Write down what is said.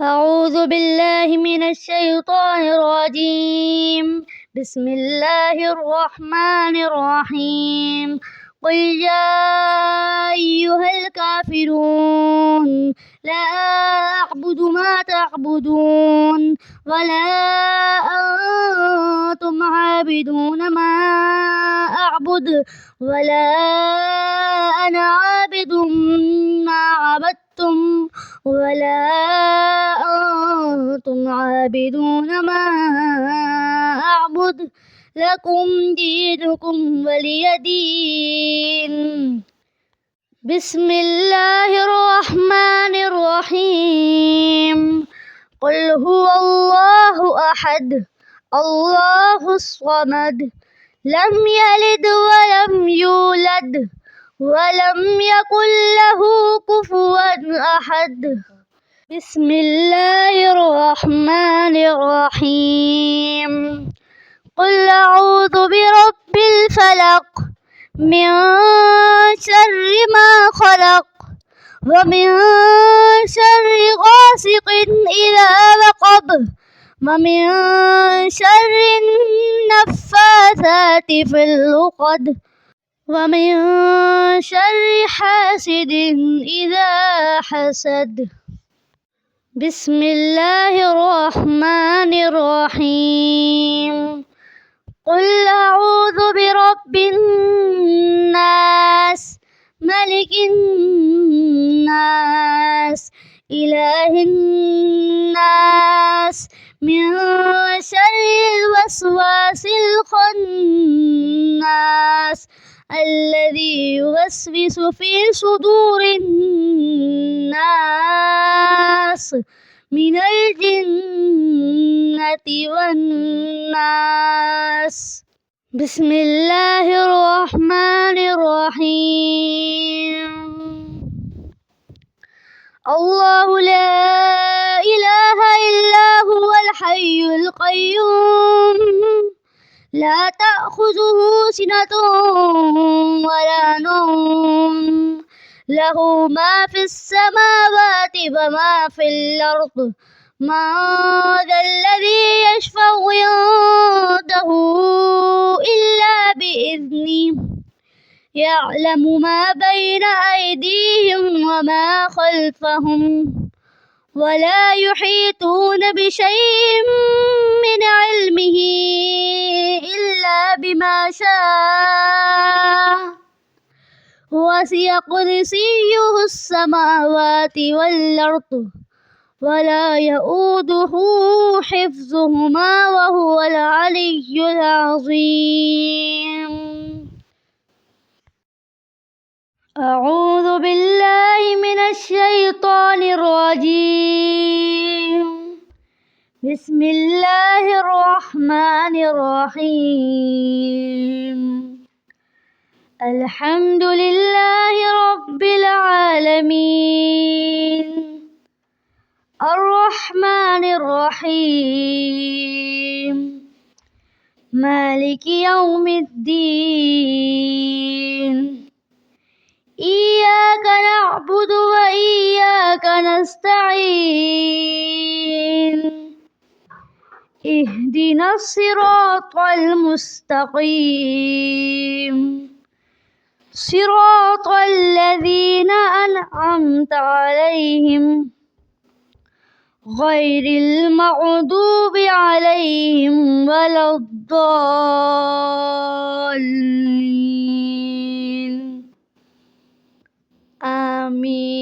أعوذ بالله من الشيطان الرجيم. بسم الله الرحمن الرحيم. قل يا أيها الكافرون لا أعبد ما تعبدون ولا أنتم عابدون ما أعبد ولا أنا عابد ما عبدتم ولا أنتم عابدون ما أعبد لكم دينكم ولي دين. بسم الله الرحمن الرحيم. قل هو الله أحد الله الصمد لم يلد ولم يولد ولم يكن له كفوا أحد. بسم الله الرحمن الرحيم. قل أعوذ برب الفلق من شر ما خلق ومن شر غاسق إذا وقب ومن شر النفاثات في العقد ومن شر حاسد إذا حسد. بسم الله الرحمن الرحيم. قل أعوذ برب الناس ملك الناس إله الناس من شر الوسواس الخناس الذي يوسوس في صدور الناس من الجنة والناس. بسم الله الرحمن الرحيم. الله لا إله إلا هو الحي القيوم لا تأخذه سنة ولا نوم له ما في السماوات وما في الأرض. من ذا الذي يشفع عنده إلا بإذنه يعلم ما بين أيديهم وما خلفهم ولا يحيطون بشيء من علمه إلا بما شاء وسع كرسيه السماوات والأرض ولا يؤوده حفظهما وهو العلي العظيم. أعوذ بالله من الشيطان الرجيم. بسم الله الرحمن الرحيم. الحمد لله رب العالمين الرحمن الرحيم مالك يوم الدين. إياك نعبد وإياك نستعين. اهدنا الصراط المستقيم صراط الذين أنعمت عليهم غير المغضوب عليهم ولا الضالين. آمين.